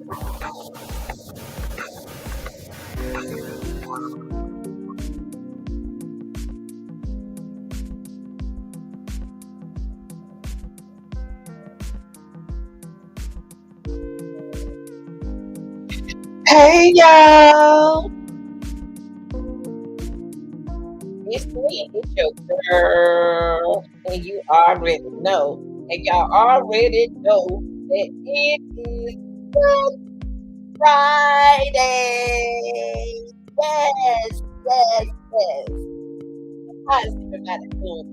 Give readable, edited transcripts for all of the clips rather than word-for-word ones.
Hey y'all, it's me, it's your girl, and you already know, and y'all already know that it is Friday. Yes, yes, yes. How's everybody doing?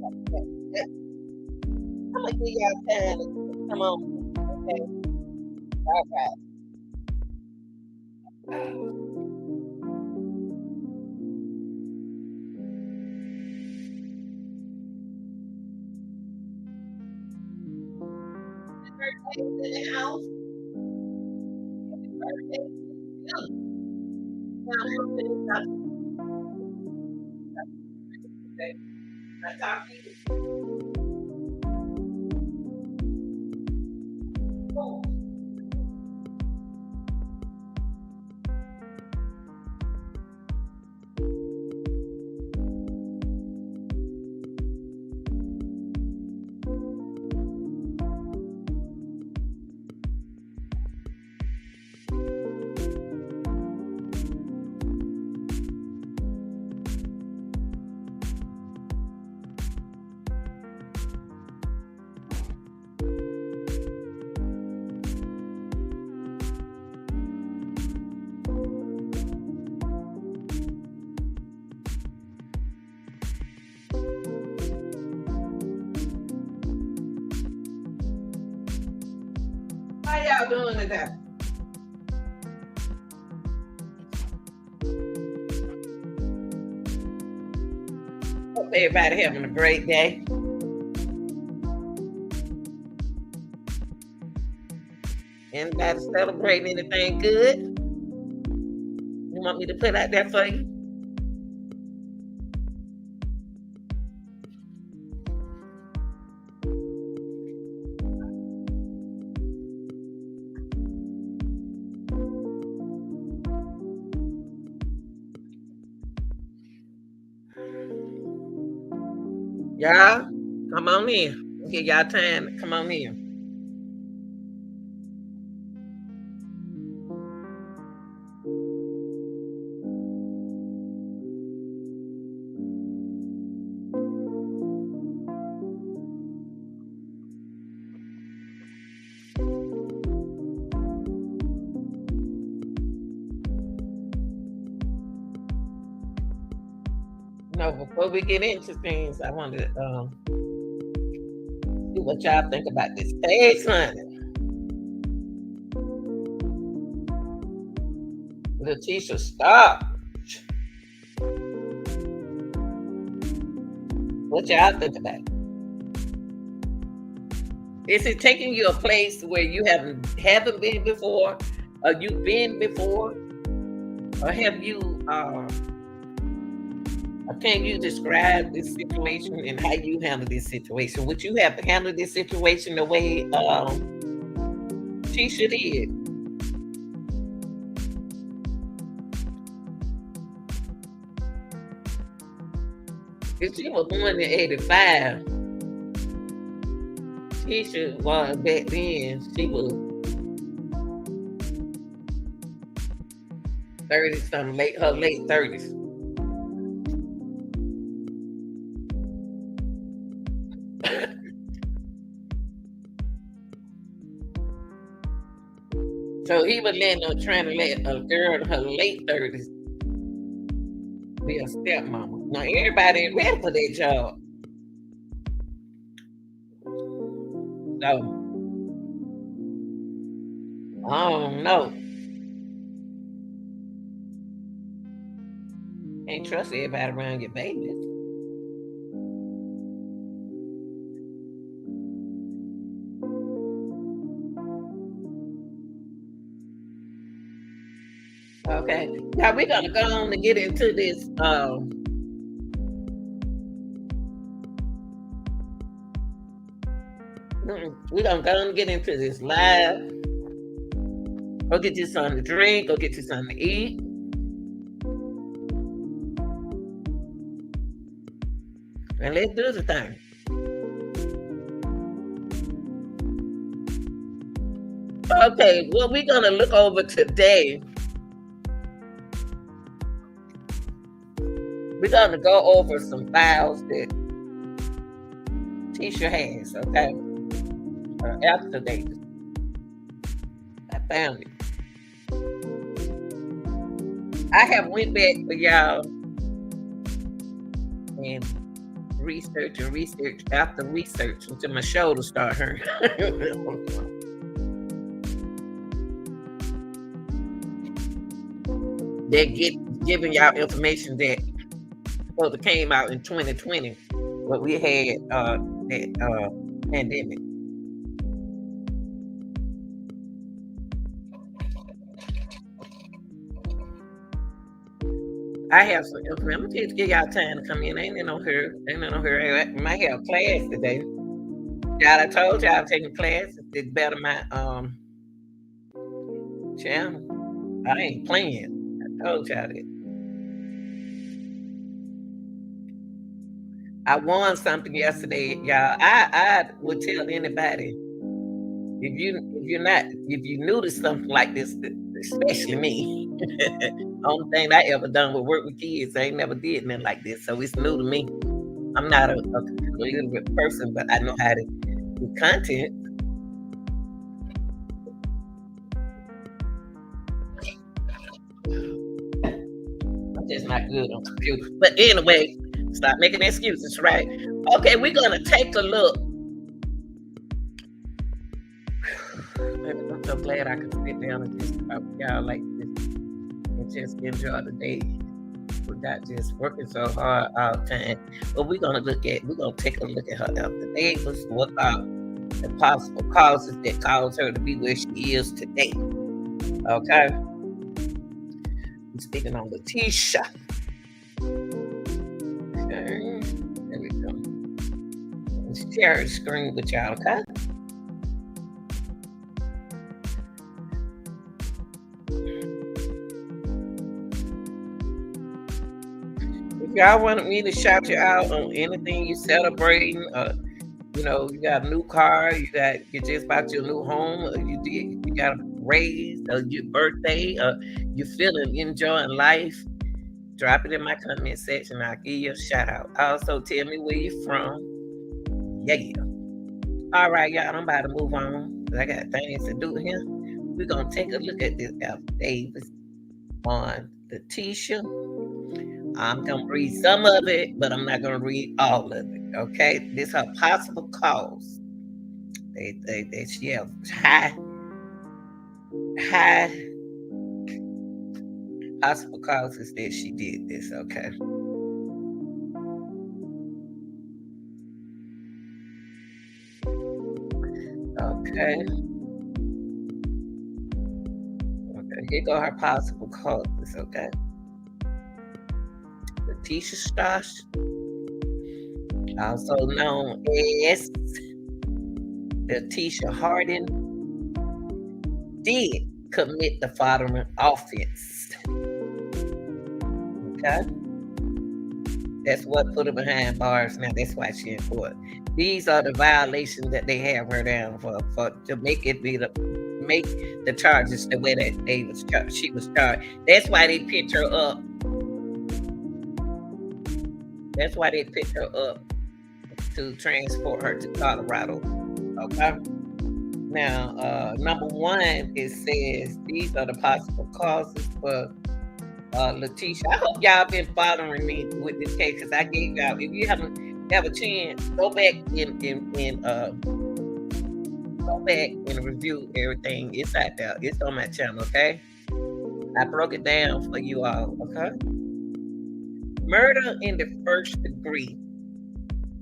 I'm gonna give y'all time to come on. Okay, all right. Birthday in the house. Birthday. Now, I'm gonna talk to you. I talk to you. How y'all doing today? Hope everybody having a great day. Anybody celebrating anything good? You want me to put out there for you? Y'all, come on in. Give y'all time to come on in. No, before we get into things, I want to see what y'all think about this page, honey. Letecia, stop. What y'all think about it? Is it taking you a place where you haven't been before, or you've been before, or have you? Can you describe this situation and how you handle this situation? Would you have handled this situation the way Tisha did? If she was born in '85, Tisha was back then. She was 30 something, her late 30s. So he was trying to let a girl in her late 30s be a stepmama. Now everybody ain't ready for that job. So I don't know. Can't trust everybody around your babies. Okay. Now we're gonna go on and get into this. We're gonna go on and get into this live Go get you something to drink. Go get you something to eat. And let's do the thing. Okay, what we're going to look over today, we're going to go over some files that Tisha has, okay? Affidavit. I found it. I have went back for y'all and research after research until my shoulder start hurting. They giving y'all information that came out in 2020, but we had that pandemic. I have some information. I'm gonna just give y'all time to come in. Ain't in no hurry. I might have class today. Y'all, I told y'all I'm taking classes. It's better my channel. I ain't playing. I told y'all that. I won something yesterday, y'all. I would tell anybody if you knew to something like this, especially me. Only thing I ever done with work with kids, I ain't never did nothing like this, so it's new to me. I'm not a literate person, but I know how to do content. I'm just not good on computer. But anyway, stop making excuses, right? Okay, we're gonna take a look. I'm so glad I can sit down and just talk with y'all like this and just enjoy the day without just working so hard all the time. But we're gonna take a look at her affidavits, what are the possible causes that caused her to be where she is today. Okay. I'm speaking on Letecia. Okay. There we go. Let's share the screen with y'all, okay? If y'all wanted me to shout you out on anything you celebrating, you got a new car, you just bought your new home, or you got a raise, or your birthday, or you feeling enjoying life, drop it in my comment section. I'll give you a shout out. Also, tell me where you're from. Yeah. All right, y'all. I'm about to move on. I got things to do here. We're gonna take a look at this affidavit on Letecia. I'm gonna read some of it, but I'm not gonna read all of it. Okay, this her possible cause. They she have high possible causes that she did this. Okay. Okay. Okay. Here go her possible causes. Okay. Letecia Stauch, also known as Letecia Hardin, did commit the following offense. Okay? That's what put her behind bars now. That's why she in court. These are the violations that they have her down for to make the charges the way that she was charged. That's why they picked her up. That's why they picked her up to transport her to Colorado. Okay. Now, number one, it says these are the possible causes for Letecia. I hope y'all been following me with this case because I gave y'all. If you haven't have a chance, go back and review everything. It's out there. It's on my channel. Okay. I broke it down for you all. Okay. Murder in the first degree.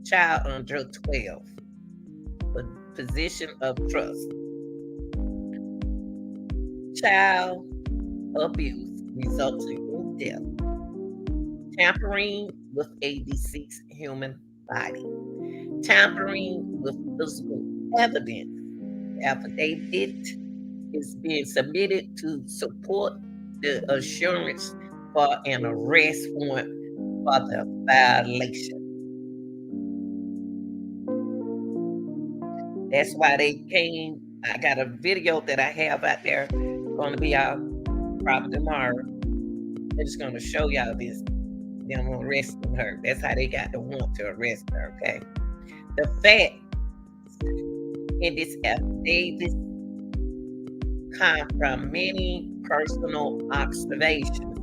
Child under 12. Position of trust. Child abuse resulting in death. Tampering with a deceased human body. Tampering with physical evidence. Affidavit. is being submitted to support the assurance for an arrest warrant for the violation. That's why they came. I got a video that I have out there, going to be out probably tomorrow. They're just going to show y'all this, them arresting her. That's how they got the warrant to arrest her, okay? The facts in this affidavit come from many personal observations,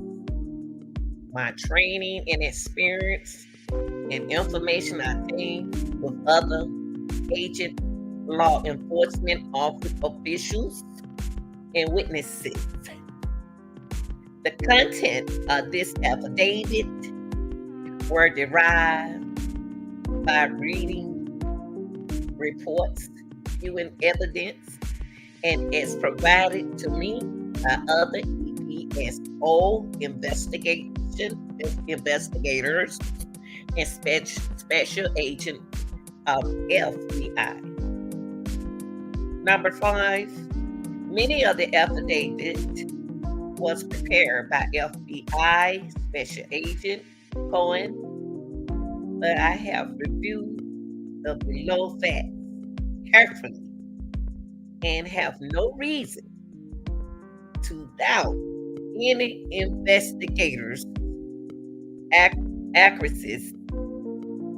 my training and experience, and information I obtained with other agent law enforcement officials and witnesses. The content of this affidavit were derived by reading reports, viewing evidence, and is provided to me by other EPSO investigators and special agent of FBI. Number 5, many of the affidavit was prepared by FBI Special Agent Cohen, but I have reviewed the below facts carefully and have no reason to doubt any investigators' accuracies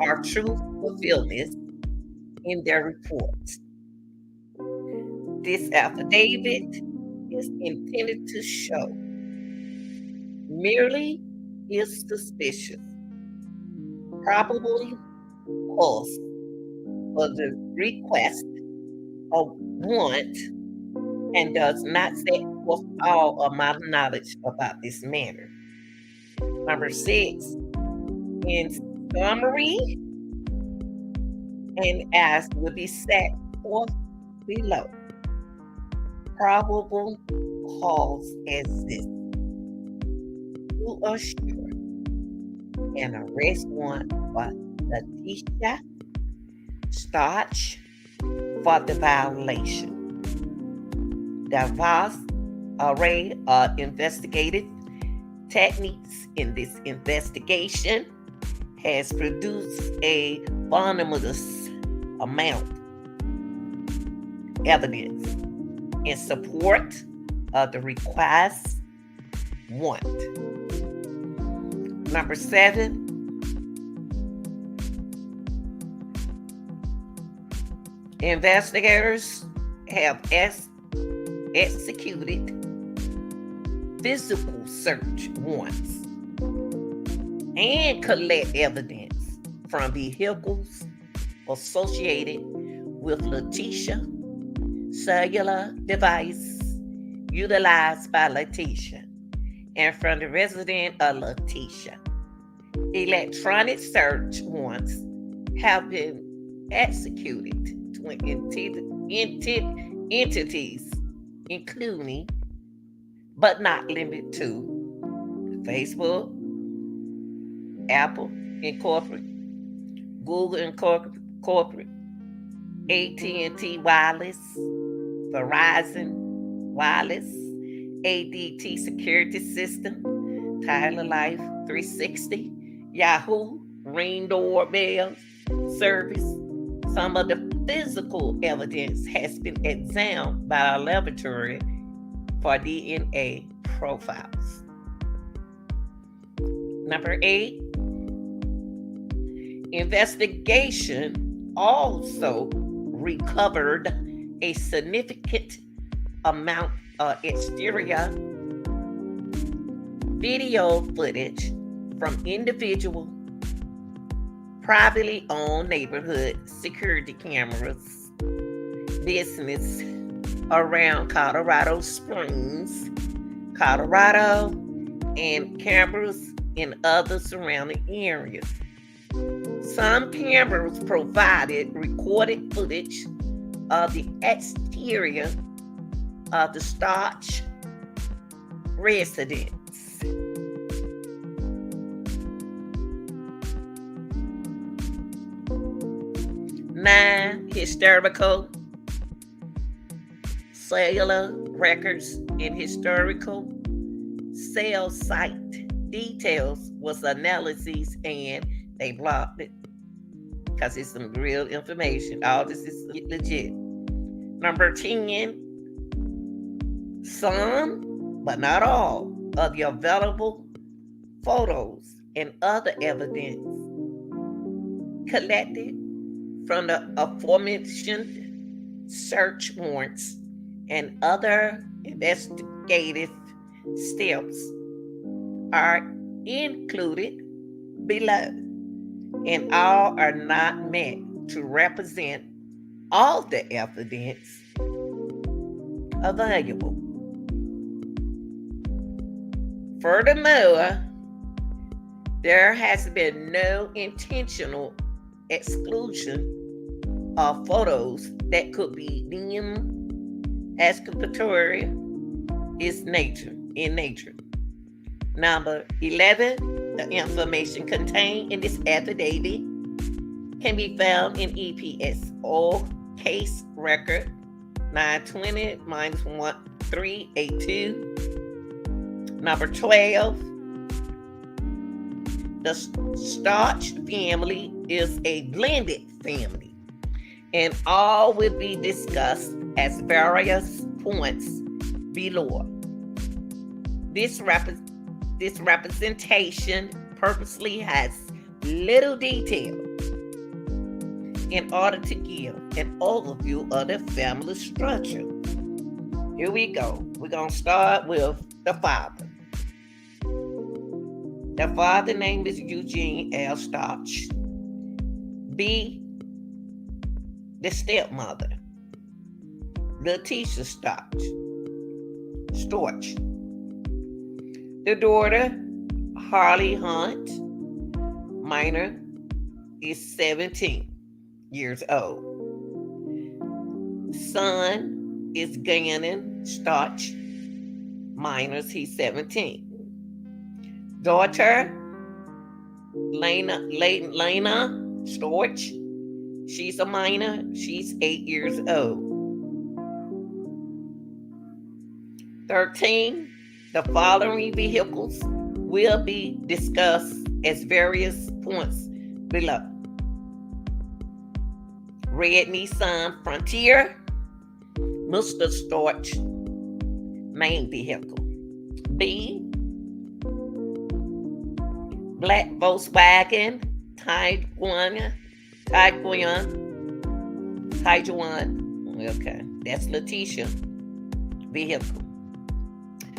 or truthfulness in their reports. This affidavit is intended to show merely is suspicious, probably cause for the request of warrant, and does not set forth all of my knowledge about this matter. Number 6, in summary, and as will be set forth below, probable cause exists to assure an arrest warrant for Letecia Stauch for the violation. The vast array of investigative techniques in this investigation has produced a voluminous amount of evidence in support of the request warrant. Number 7, investigators have executed physical search warrants and collect evidence from vehicles associated with Letecia, cellular device utilized by Letecia, and from the resident of Letecia. Electronic search warrants have been executed to entities including, but not limited to, Facebook, Apple Incorporated, Google Incorporated, AT&T Wireless, Verizon Wireless, ADT Security System, Tyler Life 360, Yahoo, Ring Doorbell Service. Some of the physical evidence has been examined by a laboratory for DNA profiles. Number 8, investigation also recovered a significant amount of exterior video footage from individual privately owned neighborhood security cameras, business around Colorado Springs, Colorado, and cameras in other surrounding areas. Some cameras provided recorded footage of the exterior of the Stauch residence. 9, historical cellular records and historical cell site details was analysis, and they blocked it because it's some real information. All this is legit. Number 10, some, but not all, of the available photos and other evidence collected from the aforementioned search warrants and other investigative steps are included below, and all are not meant to represent all the evidence available. Furthermore, there has been no intentional exclusion of photos that could be deemed exculpatory in nature. Number 11, the information contained in this affidavit can be found in EPSO case record 920-1382. Number 12, the Stauch family is a blended family, and all will be discussed as various points below. This representation purposely has little detail in order to give an overview of the family structure. Here we go. We're going to start with the father. The father's name is Eugene L. Stauch. B, the stepmother, Letecia Stauch. The daughter, Harley Hunt, minor, is 17 years old. Son is Gannon Stauch, minor, he's 17. Daughter, Lena Stauch, she's a minor, she's 8 years old. 13, the following vehicles will be discussed as various points below. Red Nissan Frontier, Mr. Stauch, main vehicle. B, black Volkswagen Tiguan. Okay, that's Letecia vehicle.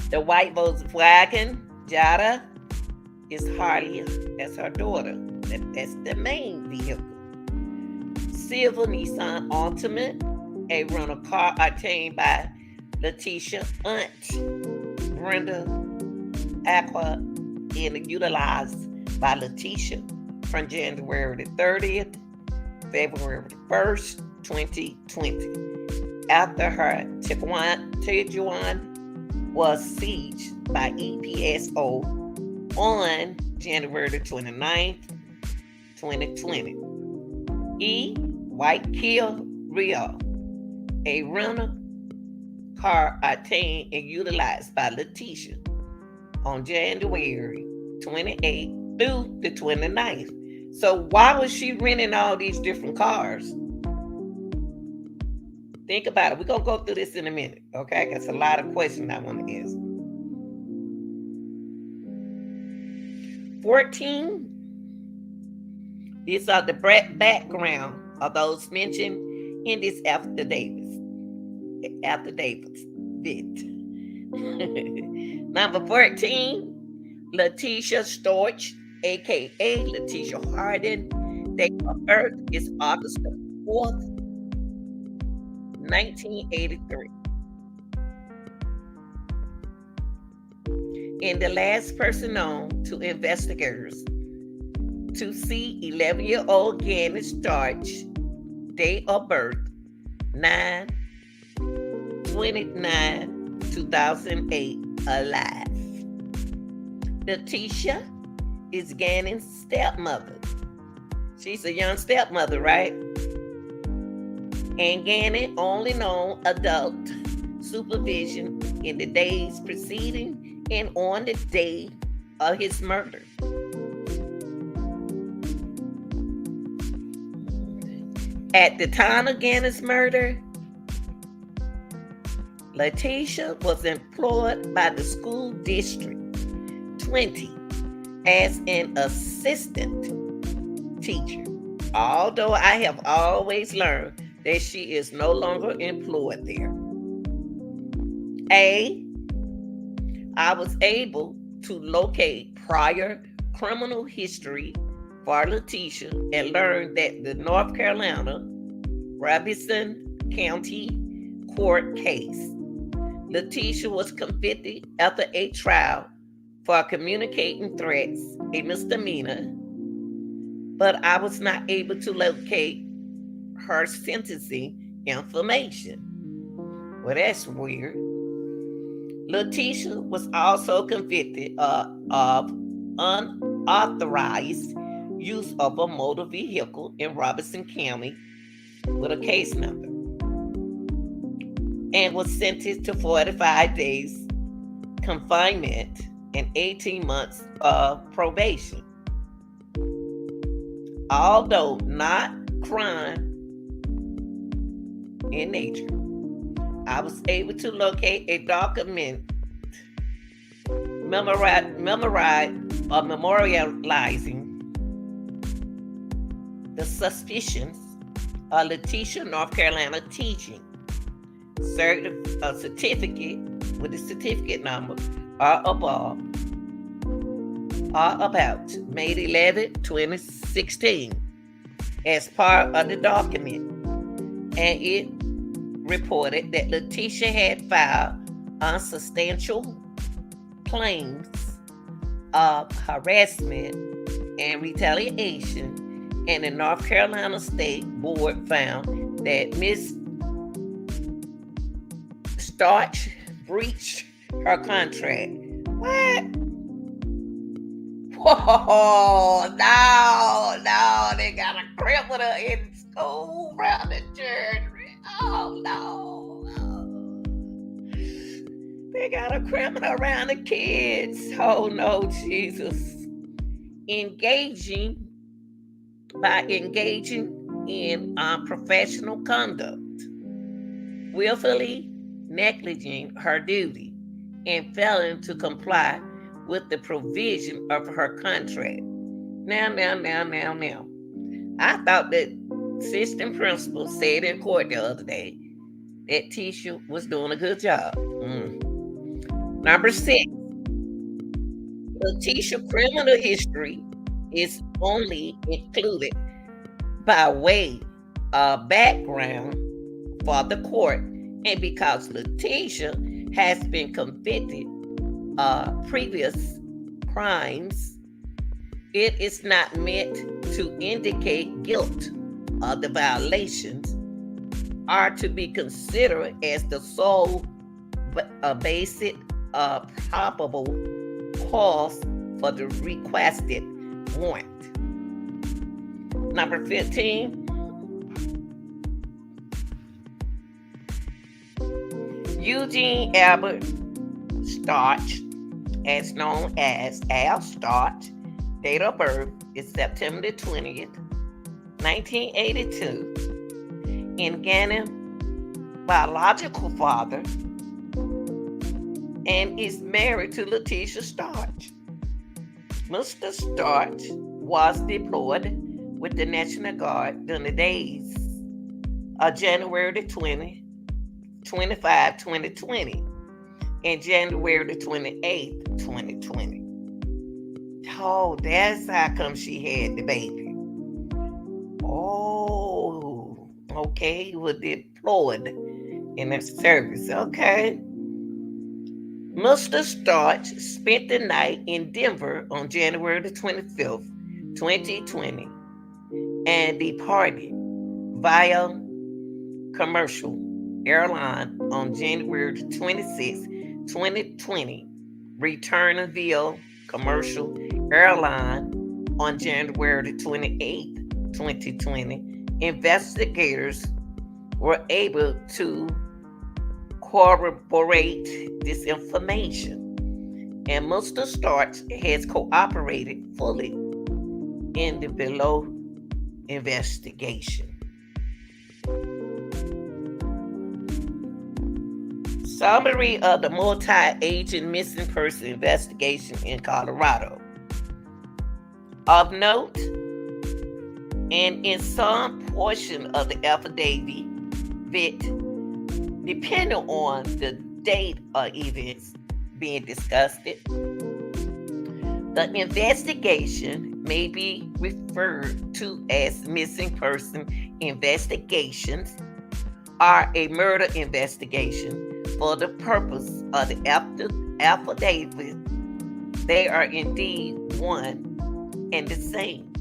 The white Volkswagen Jetta is Harley. That's her daughter. That's the main vehicle. Silver Nissan Ultimate, a rental car obtained by Letecia aunt Brenda Aqua and utilized by Letecia from January the 30th, February the 1st, 2020. After her Tiguan was seized by EPSO on January the 29th, 2020. E, white Kia Rio, a rental car obtained and utilized by Letecia on January 28th through the 29th. So why was she renting all these different cars? Think about it. We're going to go through this in a minute, okay? That's a lot of questions I want to ask. 14, these are the background of those mentioned in this affidavit. Number 14, Letecia Stauch, aka Letecia Hardin. Date of birth is August the 4th, 1983. And the last person known to investigators to see 11-year-old Gannon Stauch, date of birth 9/29/2008, alive. Letecia is Gannon's stepmother. She's a young stepmother, right? And Gannon only known adult supervision in the days preceding and on the day of his murder. At the time of Ganna's murder, Letecia was employed by the school district 20 as an assistant teacher, although I have always learned that she is no longer employed there. I was able to locate prior criminal history for Letecia and learned that the North Carolina Robeson County Court case, Letecia was convicted after a trial for communicating threats, a misdemeanor, but I was not able to locate her sentencing information. Well, that's weird. Letecia was also convicted of unauthorized use of a motor vehicle in Robeson County with a case number and was sentenced to 45 days confinement and 18 months of probation. Although not crime in nature, I was able to locate a document memorializing the suspicions of Letecia, North Carolina teaching. A certificate with the certificate number are about May 11, 2016 as part of the document, and it reported that Letecia had filed unsubstantial claims of harassment and retaliation, and the North Carolina State Board found that Ms. Stauch breached her contract. What? Whoa, no, they got a criminal in school around the children. Oh, no. They got a criminal around the kids. Oh, no, Jesus. By engaging in unprofessional conduct, willfully negliging her duty, and failing to comply with the provision of her contract. Now. I thought that assistant principal said in court the other day that Tisha was doing a good job. Number 6, Letecia criminal history is only included by way of background for the court, and because Letecia has been convicted of previous crimes, it is not meant to indicate guilt of the violations are to be considered as the sole basic probable cause for the requested warrant. Number 15, Eugene Albert Stauch, as known as Al Stauch, date of birth is September 20th, 1982, and Ganna's biological father, and is married to Letecia Stauch. Mr. Stauch was deployed with the National Guard during the days of January 25, 2020, and January 28, 2020. Oh, that's how come she had the baby. Oh, okay, he was deployed in the service. Okay. Mr. Stauch spent the night in Denver on January 25th, 2020, and departed via commercial airline on January 26, 2020, returning via commercial airline on January 28, 2020. Investigators were able to corroborate this information, and Mr. Stauch has cooperated fully in the below investigation. Summary of the multi-agent missing person investigation in Colorado. Of note, and in some portion of the affidavit, depending on the date of events being discussed, the investigation may be referred to as missing person investigations or a murder investigation for the purpose of the affidavit. They are indeed one and the same.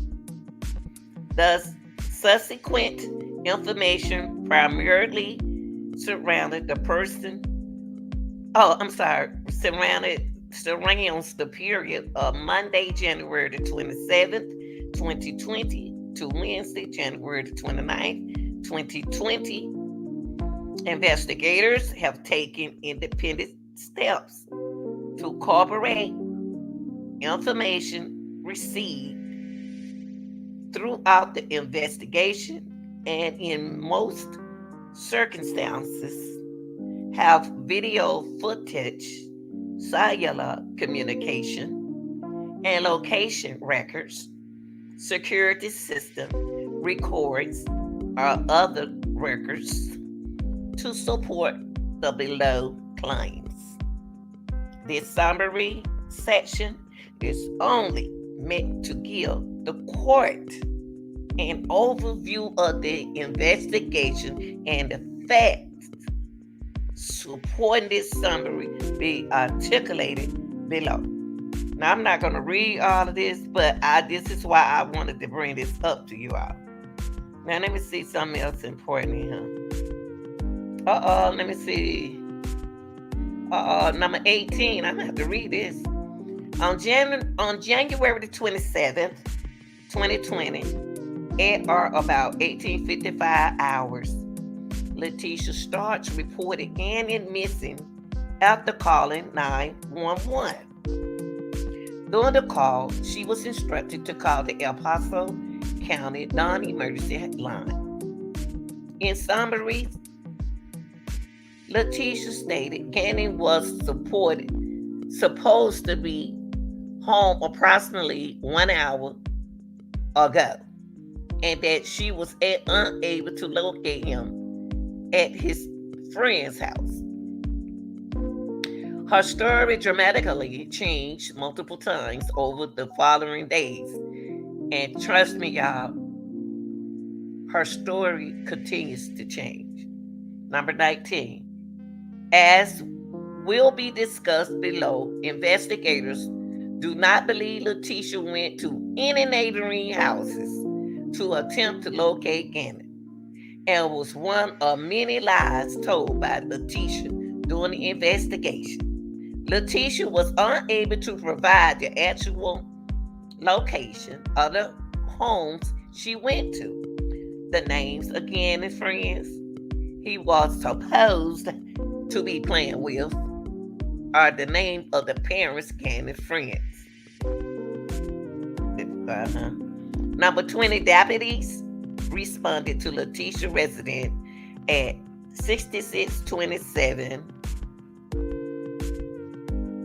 Thus, subsequent information primarily surrounded the person. Surrounds the period of Monday, January the 27th, 2020 to Wednesday, January the 29th, 2020. Investigators have taken independent steps to corroborate information received throughout the investigation, and in most circumstances have video footage, cellular communication, and location records, security system records, or other records to support the below claims. This summary section is only meant to give the court an overview of the investigation, and the facts supporting this summary be articulated below. Now, I'm not going to read all of this, but this is why I wanted to bring this up to you all. Now, let me see something else important here. Let me see. Number 18. I'm going to have to read this. On January the 27th, 2020, at or about 18:55 hours, Letecia Stauch reported Gannon missing after calling 911. During the call, she was instructed to call the El Paso County non-emergency line. In summary, Letecia stated Gannon was supposed to be home approximately 1 hour ago, and that she was unable to locate him at his friend's house. Her story dramatically changed multiple times over the following days, and trust me, y'all, her story continues to change. Number 19. As will be discussed below, investigators do not believe Letecia went to any neighboring houses to attempt to locate Gannon, and was one of many lies told by Letecia during the investigation. Letecia was unable to provide the actual location of the homes she went to. The names of Gannon's friends he was supposed to be playing with are the name of the parents' Gannon's friends. Number 20, deputies responded to Letecia resident at 6627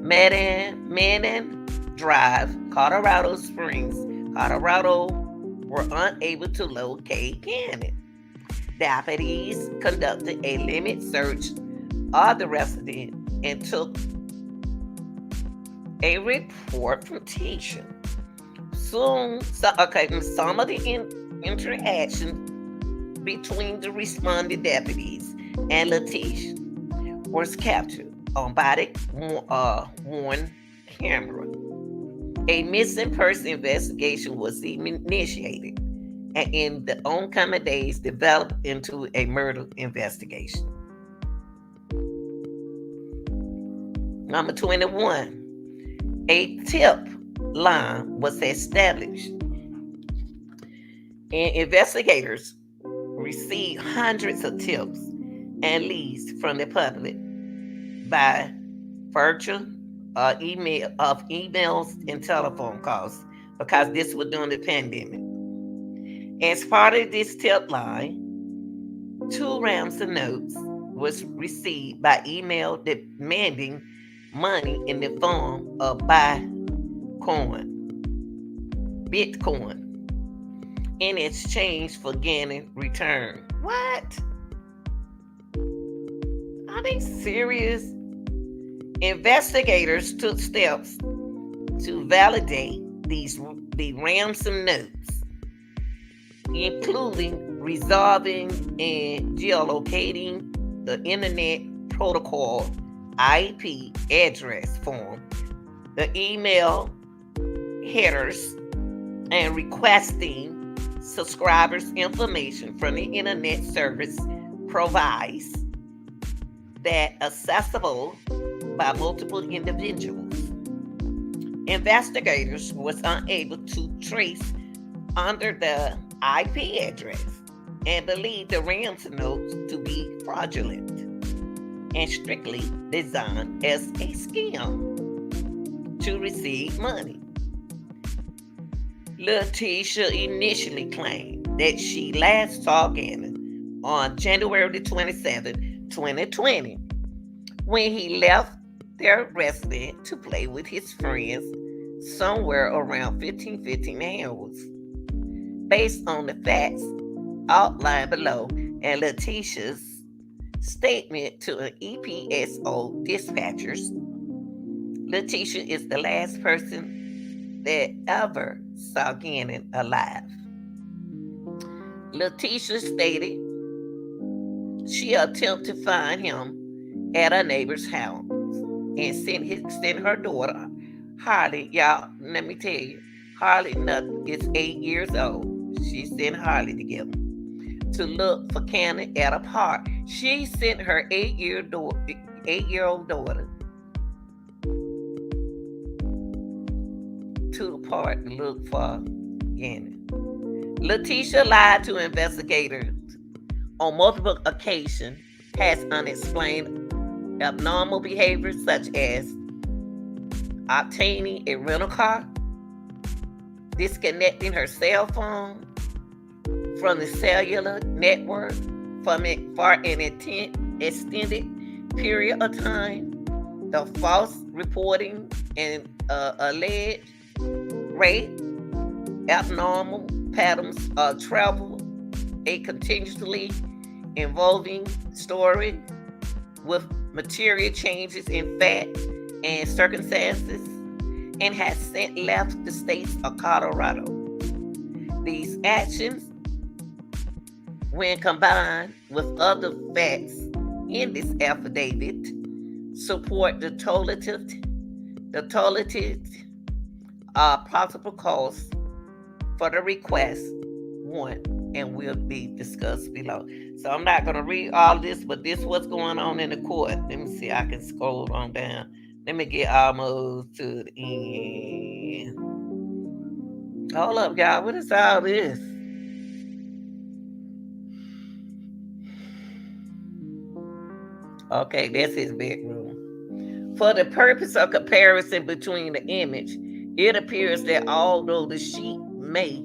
Manning Drive, Colorado Springs, Colorado, were unable to locate Gannon. Deputies conducted a limited search of the resident and took a report from Tisha. Some of the interaction between the responding deputies and Letecia was captured on body-worn camera. A missing person investigation was initiated, and in the oncoming days developed into a murder investigation. Number 21, a tip line was established, and investigators received hundreds of tips and leads from the public by virtue emails and telephone calls because this was during the pandemic. As part of this tip line, 2 ransom notes was received by email demanding money in the form of Bitcoin, in exchange for gaining return. What? Are they serious? Investigators took steps to validate the ransom notes, including resolving and geolocating the Internet Protocol IP address form, the email headers, and requesting subscribers' information from the Internet service provides that accessible by multiple individuals. Investigators was unable to trace under the IP address and believed the ransom notes to be fraudulent and strictly designed as a scam to receive money. Letecia initially claimed that she last saw Gannon on January 27, 2020, when he left their residence to play with his friends somewhere around 15 hours. Based on the facts outlined below and Letecia's statement to an EPSO dispatchers, Letecia is the last person that ever saw Gannon alive. Letecia stated she attempted to find him at a neighbor's house and sent her daughter, Harley. Y'all, let me tell you, Harley is 8 years old. She sent Harley to get him to look for Gannon at a park. She sent her 8-year-old daughter to the park to look for Gannon. Letecia lied to investigators on multiple occasions, has unexplained abnormal behavior such as obtaining a rental car, disconnecting her cell phone from the cellular network for an extended period of time, the false reporting and alleged rape, abnormal patterns of travel, a continuously involving story with material changes in fact and circumstances, and has left the states of Colorado. These actions, when combined with other facts in this affidavit, support the totality possible cost for the request one, and will be discussed below. So I'm not going to read all this, but this is what's going on in the court. Let me see. I can scroll on down. Let me get almost to the end. Hold up, y'all. What is all this? Okay, that's his bedroom. For the purpose of comparison between the image, it appears that although the sheet may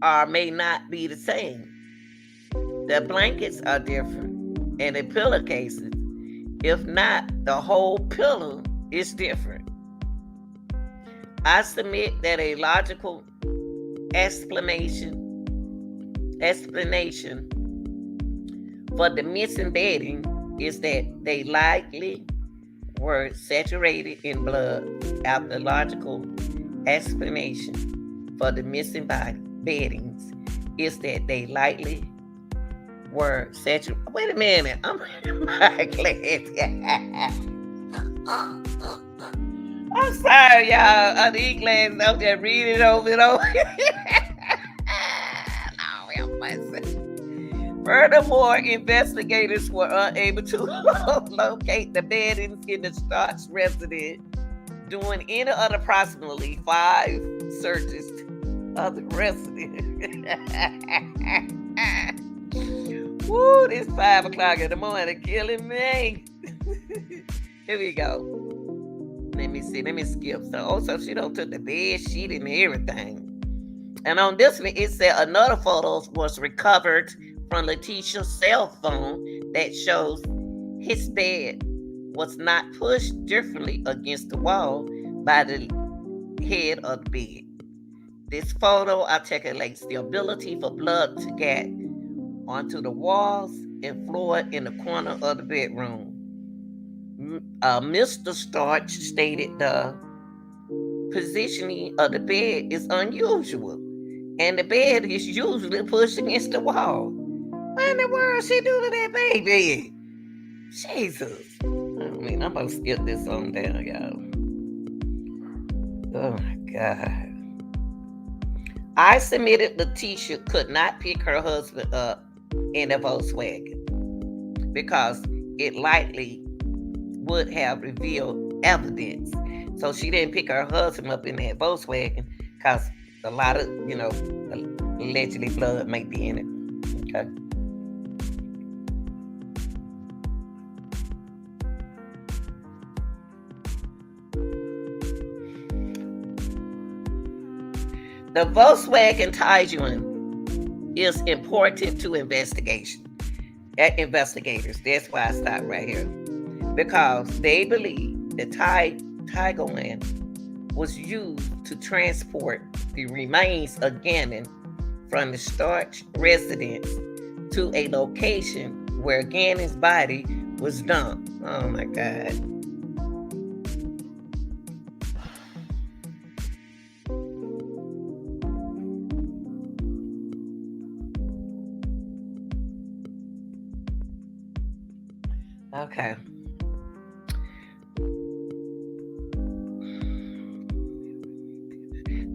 or may not be the same, the blankets are different, and the pillowcases, if not the whole pillow, is different. I submit that a logical explanation for the missing bedding is that they likely were saturated in blood. After logical explanation for the missing beddings is that they likely were saturated. Wait a minute, I'm my class. I'm sorry, y'all. These classes, I'm just reading over and over. Furthermore, investigators were unable to locate the beddings in the Stauch residence during any other approximately 5 searches of the residence. Woo, it's 5 o'clock in the morning, killing me. Here we go. Let me see. Let me skip. So she don't took the bed sheet and everything. And on this one, it said another photo was recovered from Letecia's cell phone that shows his bed was not pushed differently against the wall by the head of the bed. This photo articulates the ability for blood to get onto the walls and floor in the corner of the bedroom. Mr. Stauch stated the positioning of the bed is unusual, and the bed is usually pushed against the wall. What in the world she do to that baby? Jesus. I mean, I'm gonna skip this on down, y'all. Oh my God. I submitted Letecia could not pick her husband up in a Volkswagen because it likely would have revealed evidence. So she didn't pick her husband up in that Volkswagen because a lot of, allegedly blood may be in it. Okay. The Volkswagen Tiguan is important to investigators. That's why I stopped right here. Because they believe the Tiguan was used to transport the remains of Gannon from the Stauch residence to a location where Gannon's body was dumped. Oh my God. Okay.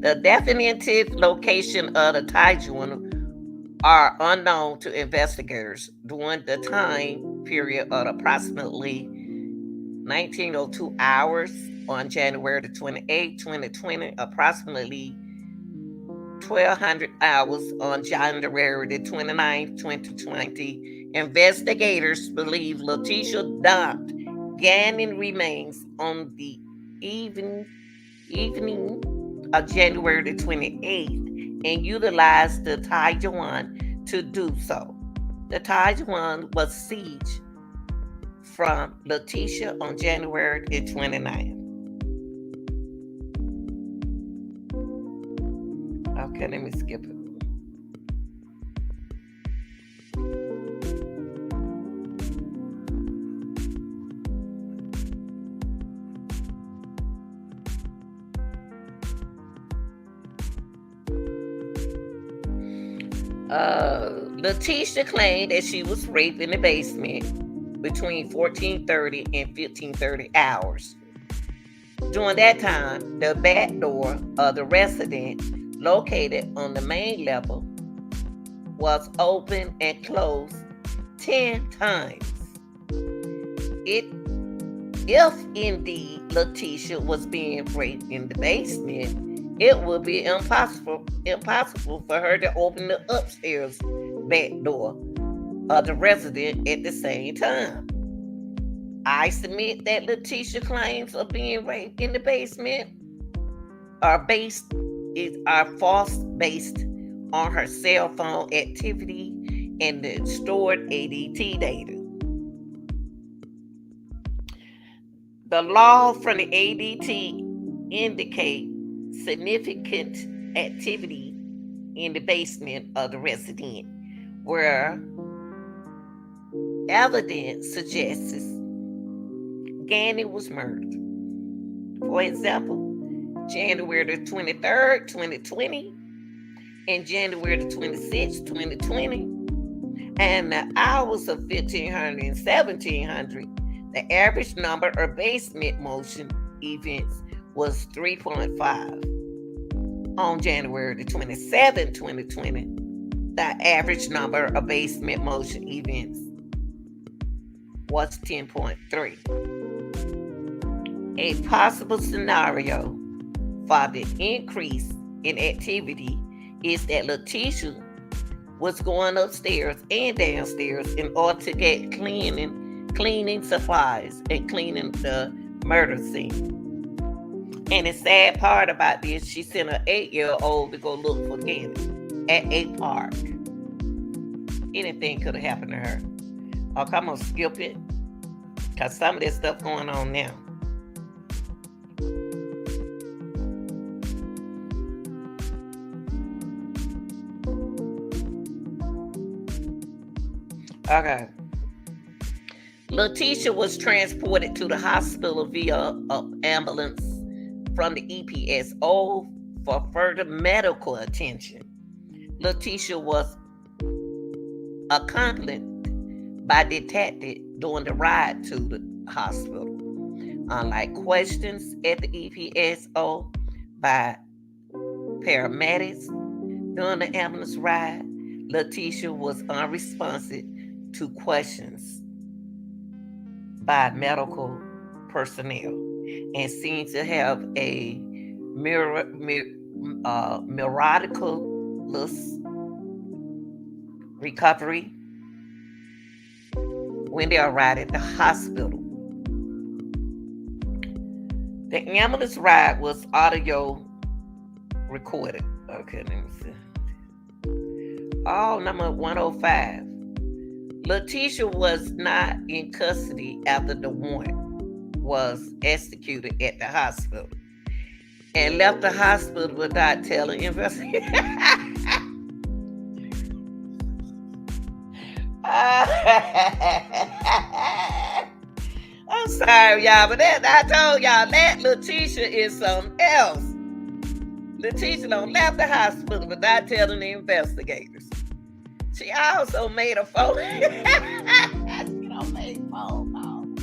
The definitive location of the Tiguan are unknown to investigators during the time period of approximately 1902 hours on January the 28th, 2020, approximately 1200 hours on January the 29th, 2020. Investigators believe Letecia dumped Gannon remains on the evening of January the 28th and utilized the Tiguan to do so. The Tiguan was seized from Letecia on January the 29th. Okay, let me skip it. Letecia claimed that she was raped in the basement between 14:30 and 15:30 hours. During that time, the back door of the residence, located on the main level, was open and closed 10 times. If indeed Letecia was being raped in the basement, it would be impossible for her to open the upstairs back door of the resident at the same time. I submit that Letecia claims of being raped in the basement are false based on her cell phone activity and the stored ADT data. The log from the ADT indicate significant activity in the basement of the residence, where evidence suggests Gannon was murdered. For example, January the 23rd, 2020, and January the 26th, 2020, and the hours of 1500 and 1700, the average number of basement motion events was 3.5. On January the 27th, 2020, the average number of basement motion events was 10.3. A possible scenario for the increase in activity is that Letecia was going upstairs and downstairs in order to get cleaning cleaning supplies and cleaning the murder scene. And the sad part about this, she sent an 8-year-old to go look for Gannon at a park. Anything could have happened to her. Okay, I'm gonna skip it because some of this stuff going on now. Okay. Letecia was transported to the hospital via an ambulance from the EPSO for further medical attention. Letecia was accompanied by detectives during the ride to the hospital. Unlike questions at the EPSO by paramedics during the ambulance ride, Letecia was unresponsive to questions by medical personnel and seemed to have a miraculous recovery when they arrived at the hospital. The ambulance ride was audio recorded. Okay, let me see. Number 105. Letecia was not in custody after the warrant was executed at the hospital and left the hospital without telling investigators. I'm sorry, y'all, but I told y'all that Letecia is something else. Letecia don't left the hospital without telling the investigators. She also made a phone. She don't make phone calls.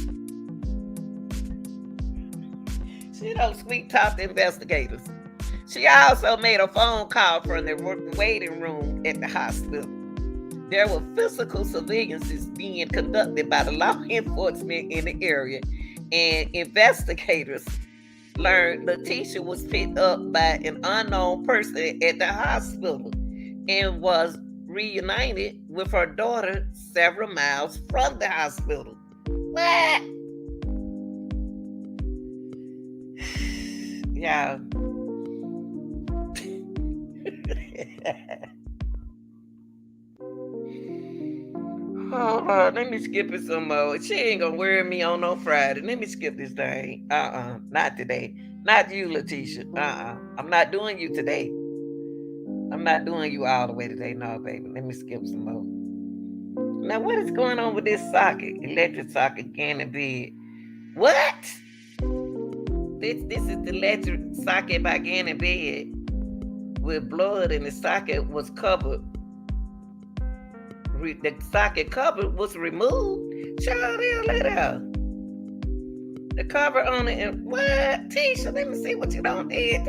She don't sweet talk the investigators. She also made a phone call from the waiting room at the hospital. There were physical surveillances being conducted by the law enforcement in the area, and investigators learned Letecia was picked up by an unknown person at the hospital and was reunited with her daughter several miles from the hospital. What? Yeah. Hold on, let me skip it some more. She ain't gonna worry me on no Friday. Let me skip this thing. Not today. Not you, Letecia. I'm not doing you today. I'm not doing you all the way today. No, baby. Let me skip some more. Now, what is going on with this socket? Electric socket Gannon bed. What? This is the electric socket by Gannon bed with blood, and the socket was covered. The socket cover was removed. Child, let out. The cover on it, and what? Tisha, let me see what you done did.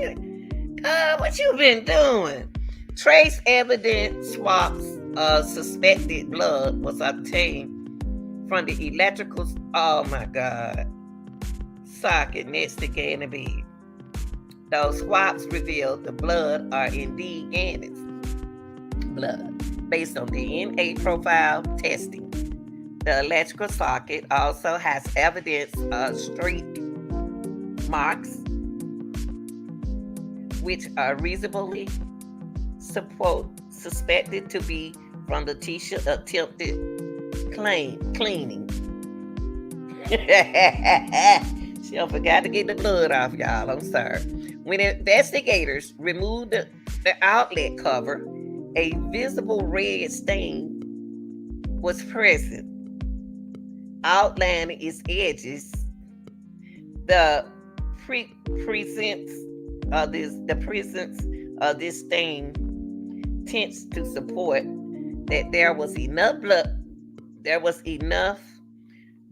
What you been doing? Trace evidence swaps of suspected blood was obtained from the electrical, oh my God, socket next to Gannon bed. Those swaps revealed the blood are indeed Gannon's blood based on DNA profile testing. The electrical socket also has evidence of streak marks, which are reasonably suspected to be from Letecia attempted cleaning. She forgot to get the blood off, y'all. I'm sorry. When investigators removed the outlet cover, a visible red stain was present, outlining its edges. The presence of this stain tends to support that there was enough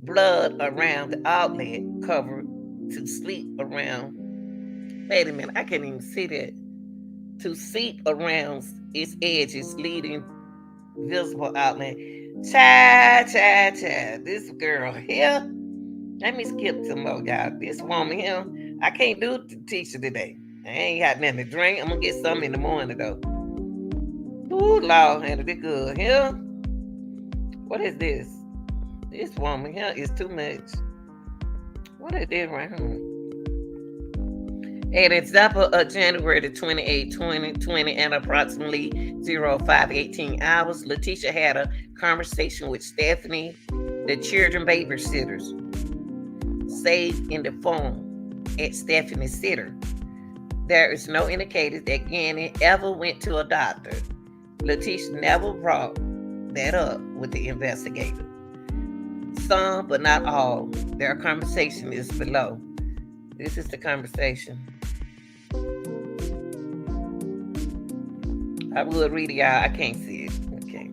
blood around the outlet cover to seep around. Wait a minute, I can't even see that. To seep around its edges, leading visible outline. Child. This girl here. Let me skip some more, y'all. This woman here, I can't do the teacher today. I ain't got nothing to drink. I'm gonna get something in the morning though. Ooh, Lord, handle it good here. What is this? This woman here is too much. What I did right here? An example of January the 28th, 2020, at approximately 05:18 hours, Letecia had a conversation with Stephanie, the children babysitters, saved in the phone at Stephanie's sitter. There is no indicator that Gannon ever went to a doctor. Letecia never brought that up with the investigator. Some, but not all. Their conversation is below. This is the conversation. I would read it, y'all. I can't see it. Okay.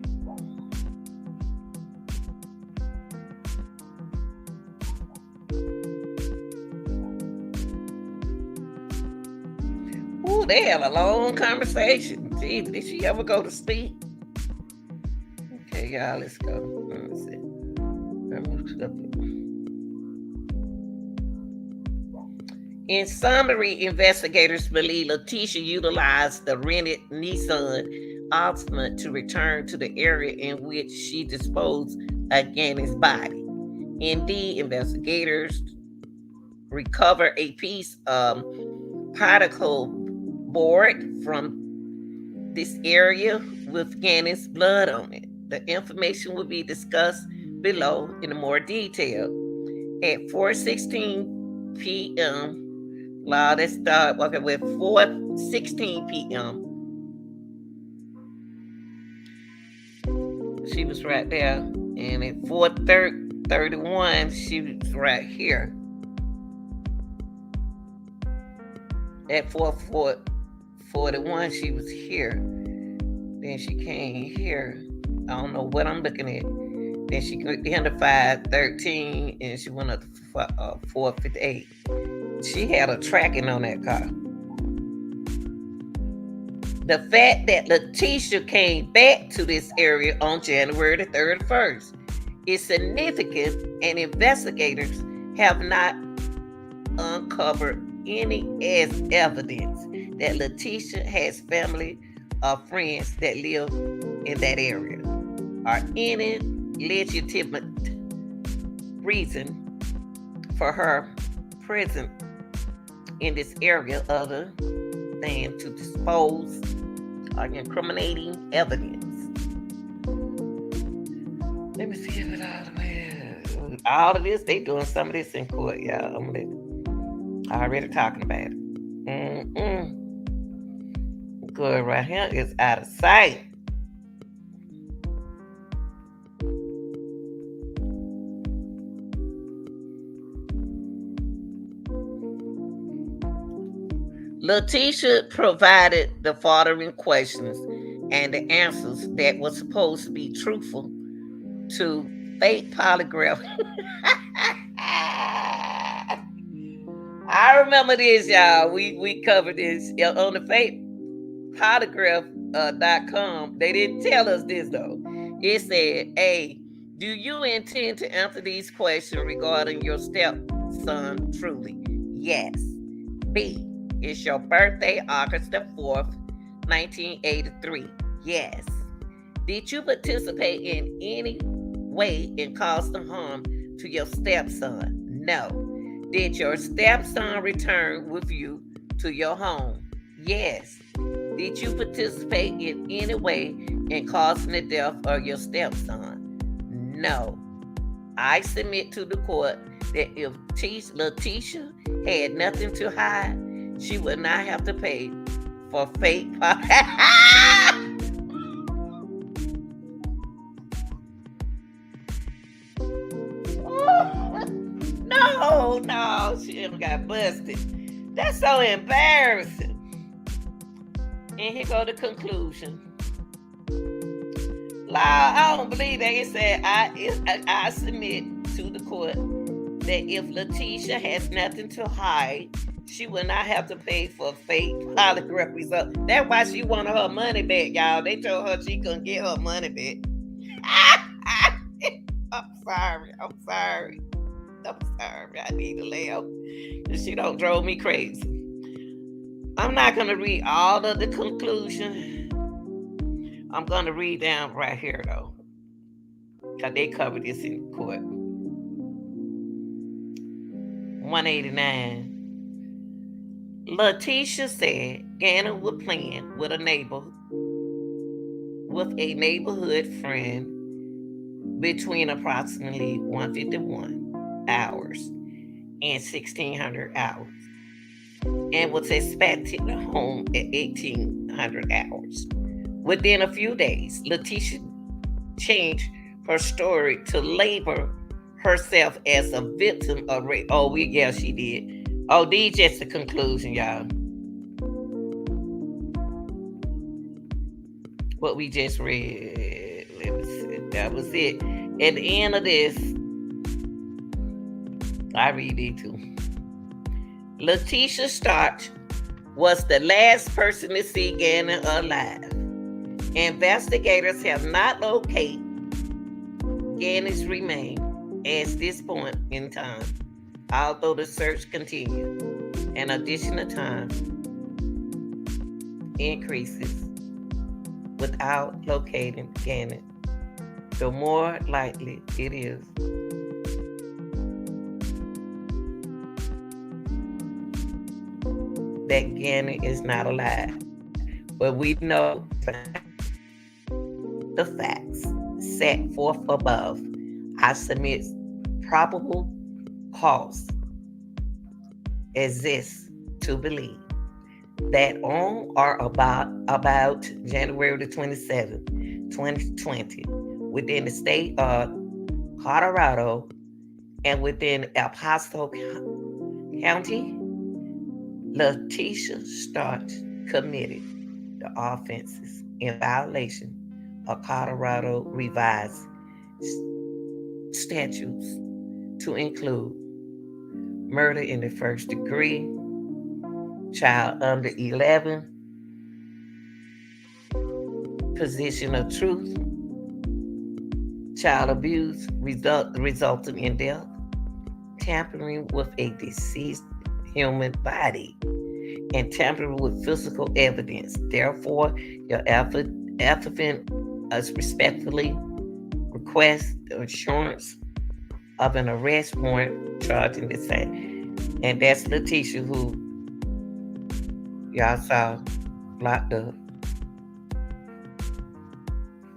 Ooh, they had a long conversation. Jeez, did she ever go to sleep? Okay, y'all, let's go. Let me see. In summary, investigators believe Letecia utilized the rented Nissan Altima to return to the area in which she disposed of Gannon's body. Indeed, investigators recovered a piece of particle board from this area with Gannon's blood on it. The information will be discussed below in more detail. At 4:16 p.m., let's start working with 4:16 p.m. She was right there. And at 4:31, she was right here. At 4:41, she was here. Then she came here. I don't know what I'm looking at. Then she went down to 5:13 and she went up to 4:58. She had a tracking on that car. The fact that Letecia came back to this area on January the 31st is significant, and investigators have not uncovered any as evidence that Letecia has family or friends that live in that area, or any legitimate reason for her presence in this area other than to dispose of incriminating evidence. Let me see if it all of this, they doing some of this in court, y'all. I'm already talking about it. Good right here is out of sight. Letecia provided the following questions and the answers that were supposed to be truthful to fake polygraph. I remember this, y'all. We covered this on the fake polygraph.com. They didn't tell us this though. It said, A, do you intend to answer these questions regarding your stepson truly? Yes. B, is your birthday August the 4th, 1983? Yes. Did you participate in any way in causing harm to your stepson? No. Did your stepson return with you to your home? Yes. Did you participate in any way in causing the death of your stepson? No. I submit to the court that if Letecia had nothing to hide, she would not have to pay for fake No, she got busted. That's so embarrassing. And here go the conclusion. I don't believe that. It said, I submit to the court that if Letecia has nothing to hide, she will not have to pay for fake polygraph results. That's why she wanted her money back, y'all. They told her she couldn't get her money back. I'm sorry. I need to laugh. She don't drove me crazy. I'm not going to read all of the conclusion. I'm going to read down right here, though, because they covered this in court. 189. Letecia said Gannon was playing with a neighborhood friend between approximately 151 hours and 1600 hours and was expected home at 1800 hours. Within a few days, Letecia changed her story to label herself as a victim of rape. Oh, she did. Oh, these just the conclusion, y'all. What we just read. That was it. At the end of this, I read it too. Letecia Stauch was the last person to see Gannon alive. Investigators have not located Gannon's remains at this point in time, although the search continues. An additional time increases without locating Gannon, the more likely it is that Gannon is not alive. But we know the facts set forth above. I submit probable cause exists to believe that on or about January the 27th, 2020, within the state of Colorado and within El Paso County, Letecia Stauch committed the offenses in violation of Colorado revised statutes to include murder in the first degree, child under 11, possession of truth, child abuse resulting in death, tampering with a deceased human body, and tampering with physical evidence. Therefore, your affidavit respectfully request the assurance of an arrest warrant charging the same. And that's Letecia, who y'all saw locked up.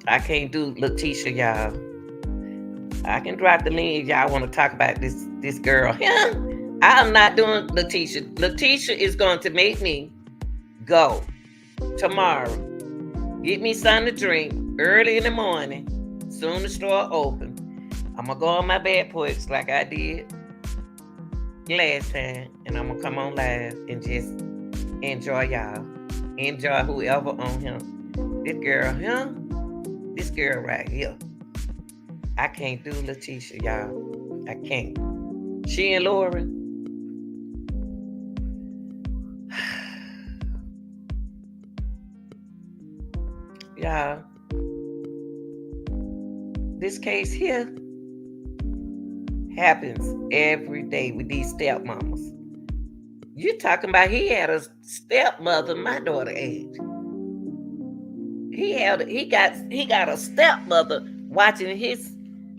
I can't do Letecia, y'all. I can drop the link if y'all want to talk about this girl. I'm not doing Letecia. Letecia is going to make me go tomorrow. Get me something to drink early in the morning. Soon the store open. I'm going to go on my bed porch like I did last time. And I'm going to come on live and just enjoy y'all. Enjoy whoever on him. This girl right here. I can't do Letecia, y'all. I can't. She and Lori. Y'all, this case here happens every day with these stepmamas. You talking about he had a stepmother my daughter age. He got a stepmother watching his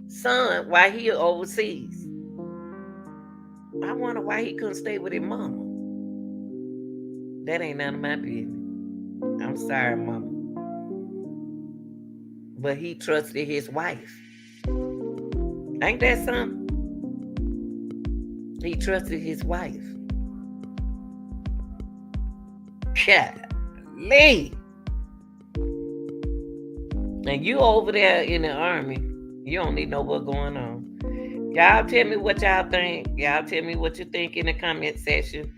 son while he overseas. I wonder why he couldn't stay with his mama. That ain't none of my business. I'm sorry, mama. But he trusted his wife. Ain't that something? He trusted his wife. Golly. And you over there in the army, you don't need to know what's going on. Y'all tell me what y'all think. Y'all tell me what you think in the comment section.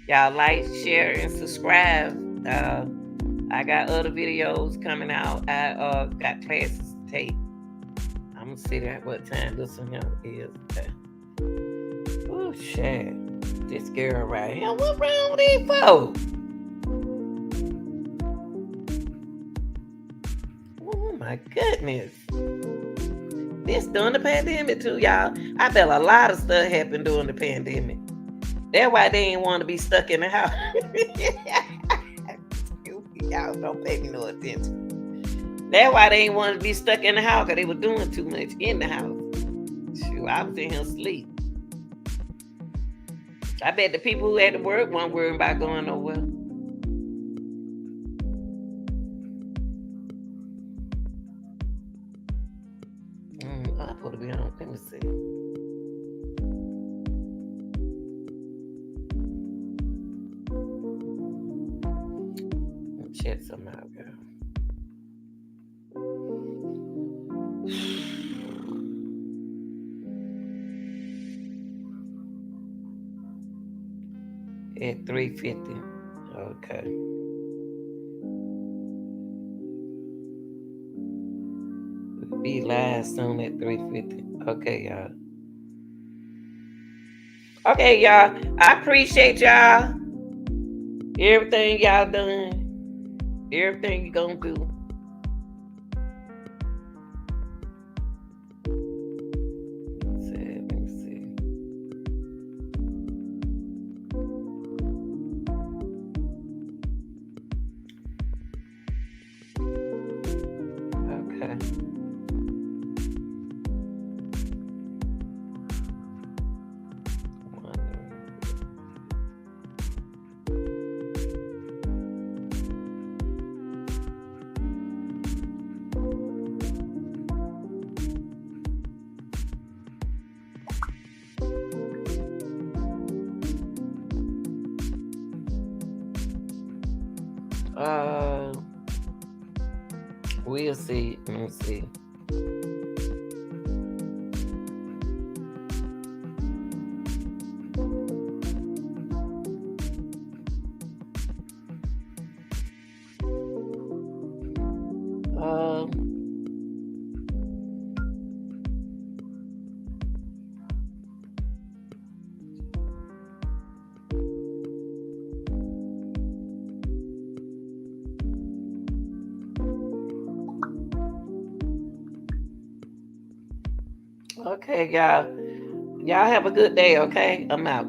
Y'all like, share, and subscribe. I got other videos coming out. I got classes to take. I'm gonna see that what time this one is. Okay. Oh shit. This girl right here. What's wrong with these folks? Oh my goodness. This during the pandemic too, y'all. I bet a lot of stuff happened during the pandemic. That's why they didn't want to be stuck in the house. Y'all don't pay me no attention. That's why they didn't want to be stuck in the house, because they were doing too much in the house. Shoot, I was in here asleep. I bet the people who had to work weren't worrying about going nowhere. I put to be on. Let me see. Let me check something out, girl. At 3:50. Okay. We'll be live soon at 3:50. Okay, y'all. Okay, y'all. I appreciate y'all. Everything y'all done. Everything you gonna do. Let me see. Okay. We'll see. Let me see. Okay, y'all. Y'all have a good day, okay? I'm out.